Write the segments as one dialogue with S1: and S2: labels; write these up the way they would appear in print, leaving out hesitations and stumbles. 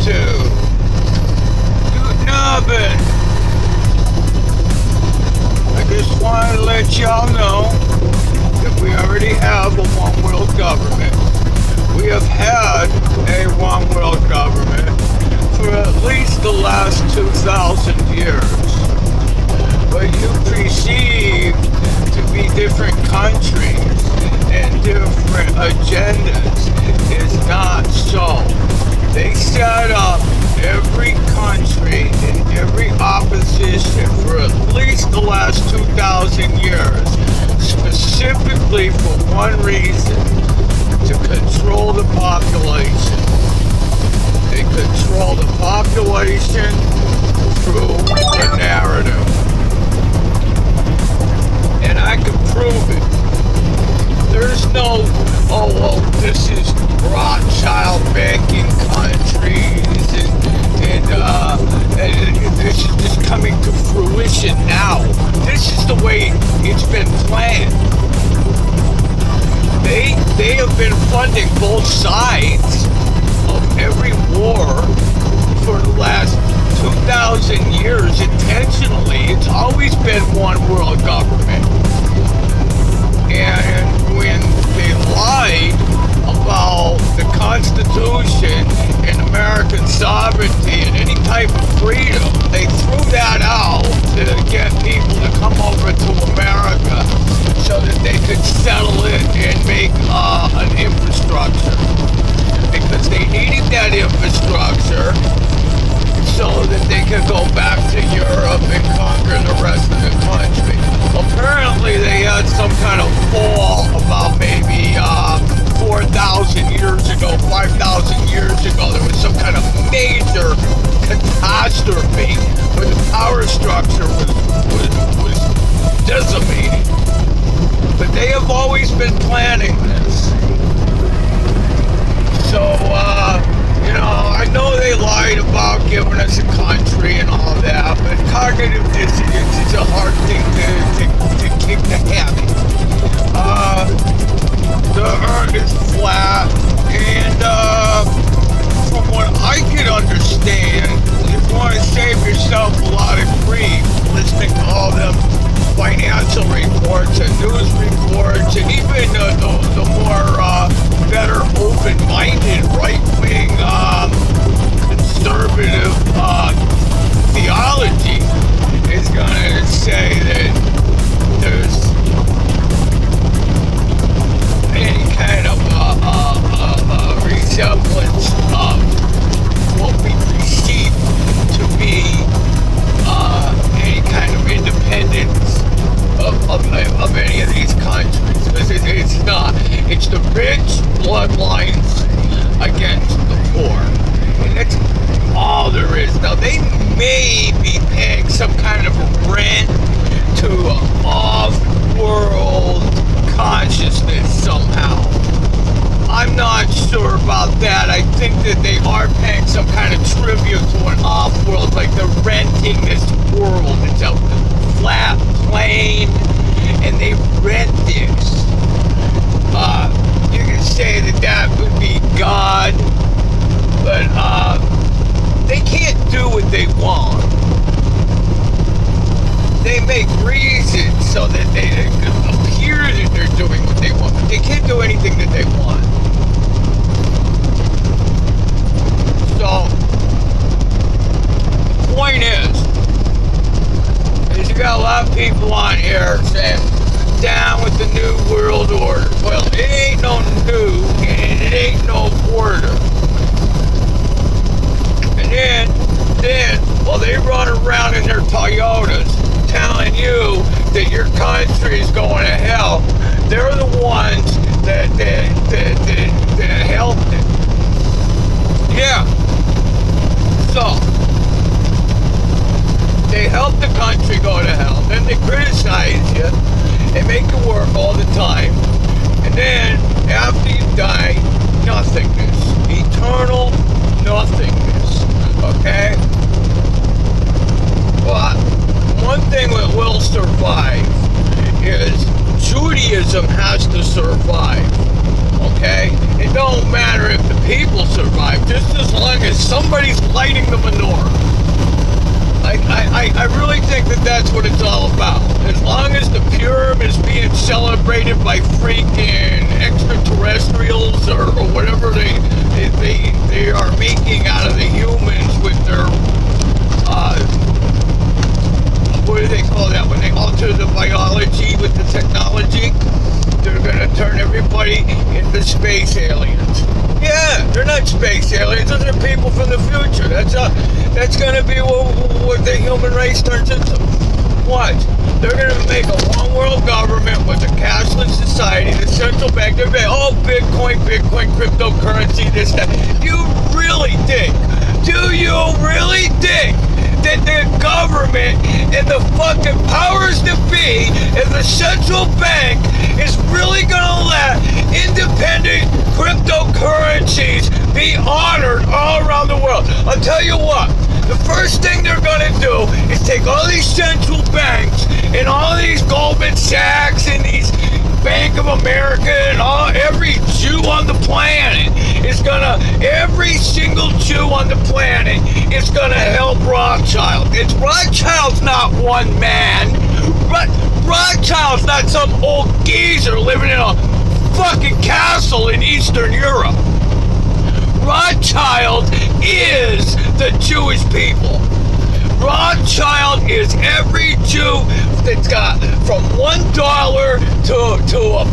S1: to do nothing. I just want to let y'all know that we already have a one world government. We have had a one world government for at least the last 2,000 years. What you perceive to be different countries and different agendas is not so. They set up every country and every opposition for at least the last 2,000 years, specifically for one reason: to control the population. They control the population through the narrative. And I can prove it. There's no, oh, well, this is Rothschild banking countries, and this is just coming to fruition now. This is the way it's been planned. They have been funding both sides of every war for the last 2,000 years intentionally. It's always been one world government. And when they lied about the Constitution and American sovereignty and any type of freedom, they threw that out to get people to come over to America so that they could settle it and make an infrastructure. Because they needed that infrastructure so that they could go back to Europe and conquer the rest of the country. Apparently they had some kind of fall about maybe 4,000 years ago, 5,000 years ago. There was some kind of major catastrophe where the power structure was decimated. But they have always been planning this. So, I know they lied about giving us a country and all that, but cognitive dissonance is a hard thing to kick the habit. The earth is flat, and from what I can understand, you want to save yourself a lot of grief listening to all them financial reports and news reports, and even the more better open-minded right-wing conservative theology is going to say that there's any kind of resemblance of what we perceive to be any kind of independence of any of these countries. It's not. It's the rich bloodlines against the poor. And that's all there is. Now, they may be paying some kind of a rent to off-world consciousness somehow. I'm not sure about that. I think that they are paying some kind of tribute to an off-world, like they're renting this world. It's a flat plane, and they rent this. You can say that would be God, but they can't do what they want. They make reasons so that they appear that they're doing what they want, but they can't do anything that they want. So, the point is you got a lot of people on here saying, down with the New World Order. Well, it ain't no new, and it ain't no order. And then, well, they run around in their Toyotas telling you that your country is going to hell. They're the ones that helped it. Yeah. So, they help the country go to hell. Then they criticize you. They make you work all the time. And then, after you die, nothingness. Eternal nothingness. Okay? But one thing that will survive is Judaism has to survive. Okay? It don't matter if the people survive. time, just as long as somebody's lighting the menorah. I really think that that's what it's all about. As long as the Purim is being celebrated by freaking extraterrestrials or whatever they are making out of the humans with their what do they call that when they alter the biology with the technology? They're gonna turn everybody into space aliens. Yeah, they're not space aliens. Those are people from the future. That's gonna be what the human race turns into. Watch. They're gonna make a one world government with a cashless society, the central bank. They're gonna Bitcoin, cryptocurrency, this, that. You really think? Do you really think that the government and the fucking powers that be and the central bank is really gonna let independent cryptocurrencies be honored all around the world? I'll tell you what, the first thing they're gonna do is take all these central banks and all these Goldman Sachs and these Bank of America and every Jew on the planet is gonna, every single Jew on the planet is gonna help Rothschild. It's Rothschild's not one man. Rothschild's not some old geezer living in a fucking castle in Eastern Europe. Rothschild is the Jewish people. Rothschild is every Jew that's got from $1 to a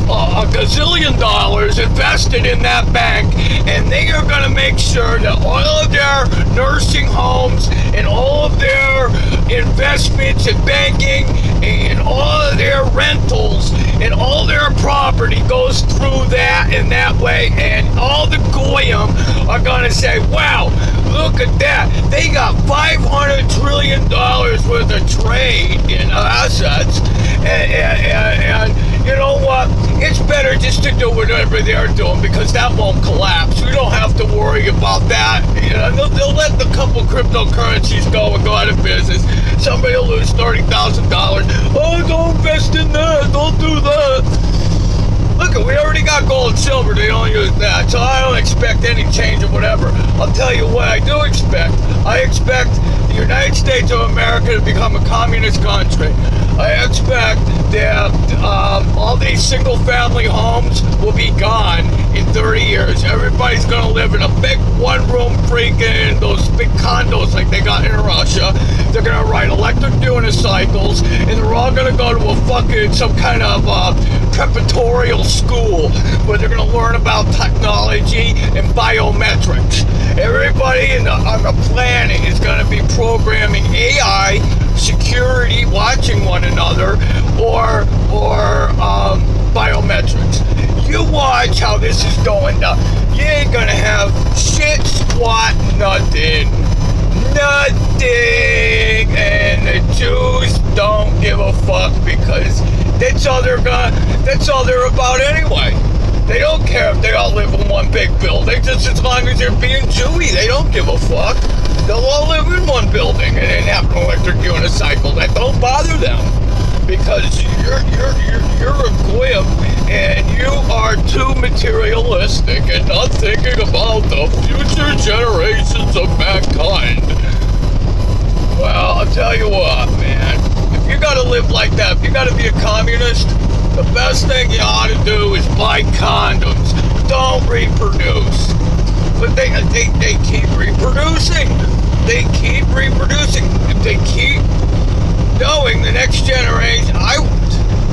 S1: gazillion dollars invested in that bank, and they are going to make sure that all of their nursing homes and all of their investments in banking and all of their rentals and all their property goes through that in that way, and all the goyim are going to say, wow, look at that. They got $500 trillion worth of trade in assets, and you know what? It's better just to do whatever they're doing because that won't collapse. We don't have to worry about that. You know, they'll let the couple cryptocurrencies go and go out of business. Somebody will lose $30,000. Oh, don't invest in that. Don't do that. Look, we already got gold and silver. They don't use that. So I don't expect any change or whatever. I'll tell you what I do expect. I expect the United States of America to become a communist country. I expect that all these single-family homes will be gone in 30 years. Everybody's going to live in a big one-room freaking, those big condos like they got in Russia. They're going to ride electric unicycles, and they're all going to go to a fucking, some kind of preparatorial school where they're going to learn about technology and biometrics. Everybody on the planet is going to be programming AI, security, watching one another, or biometrics. You watch how this is going down. You ain't gonna have shit, squat, nothing. And the Jews don't give a fuck because that's all they're about anyway. They don't care if they all live in one big building, just as long as they're being Jewy. They don't give a fuck. They'll all live in one building and have an electric unicycle. That don't bother them because you're a goyim and you are too materialistic and not thinking about the future generations of mankind. Well, I'll tell you what, man. If you gotta live like that, if you gotta be a communist, the best thing you ought to do is buy condoms. Don't reproduce. But they keep reproducing. They keep reproducing. If they keep knowing the next generation, I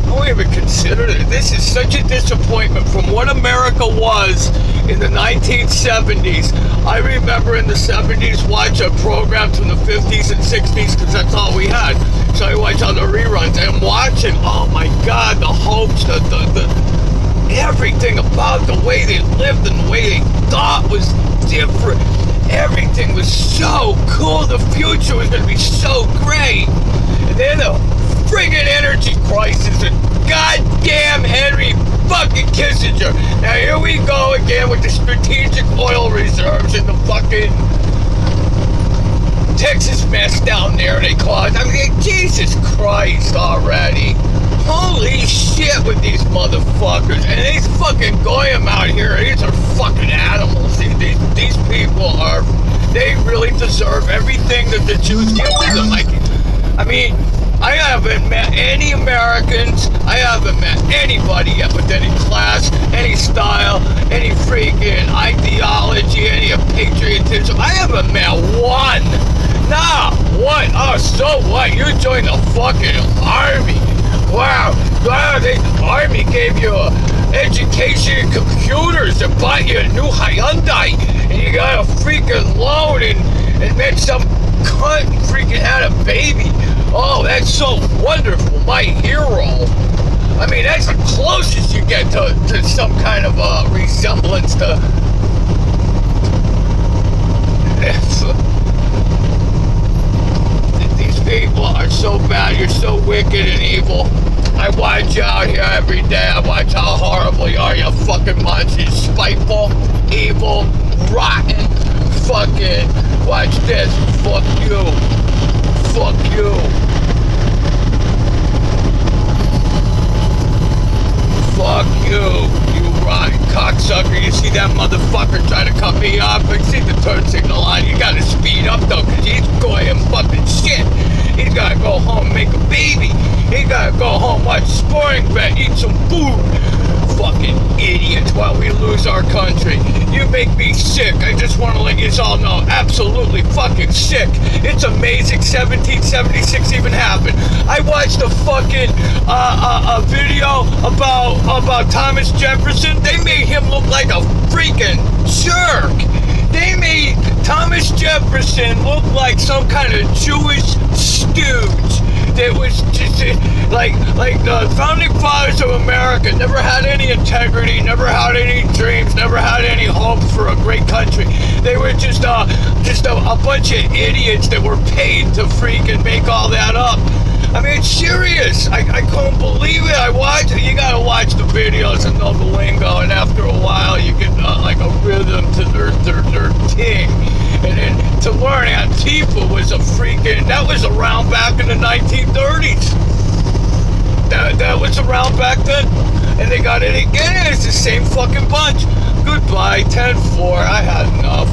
S1: don't even consider it. This is such a disappointment from what America was in the 1970s. I remember in the 70s watch a program from the 50s and 60s because that's all we had. So I watch all the reruns and watching, oh my God, the hopes, the everything about the way they lived and the way they thought was different. Everything was so cool. The future was going to be so great. And then the friggin' energy crisis and goddamn Henry fucking Kissinger. Now here we go again with the strategic oil reserves and the fucking Texas mess down there they caused. I mean, Jesus Christ already. Holy shit with these motherfuckers. And these fucking goyim out here, these are fucking animals. These These people they really deserve everything that the Jews give to them. I mean, I haven't met any Americans, I haven't met anybody yet with any class, any style, any freaking ideology, any patriotism. I haven't met one. Nah, what? Oh, so what? You joined the fucking army. Wow, the army gave you education and computers and bought you a new Hyundai, and you got a freaking loan and met some cunt and freaking had a baby. Oh, that's so wonderful, my hero. I mean, that's the closest you get to some kind of resemblance to... These people are so bad, you're so wicked and evil. I watch you out here every day. I watch how horrible you are, you fucking monsters. Spiteful, evil, rotten, fucking... Watch this. Fuck you. Fuck you. Fuck you, you rotten cocksucker. You see that motherfucker trying to cut me off? I see the turn signal on. You gotta speed up though, cause he's going fucking shit. He's gotta go home and make a baby. He gotta go home, watch sporting bet, eat some food. Fucking idiots while we lose our country. You make me sick. I just want to let you all know, absolutely fucking sick. It's amazing 1776 even happened. I watched a fucking a video about Thomas Jefferson. They made him look like a freaking jerk. They made Thomas Jefferson look like some kind of Jewish stooge. That was just like the founding fathers of America never had any integrity, never had any dreams, never had any hopes for a great country. They were just a bunch of idiots that were paid to freaking make all that up. I mean, it's serious. I couldn't believe it. I watched it. You gotta watch the videos and know the lingo, and after a while, you get like a rhythm to their ting. And then to learn Antifa was that was around back in the 1930s. That was around back then. And they got it again. It's the same fucking bunch. Goodbye, 10-4. I had enough.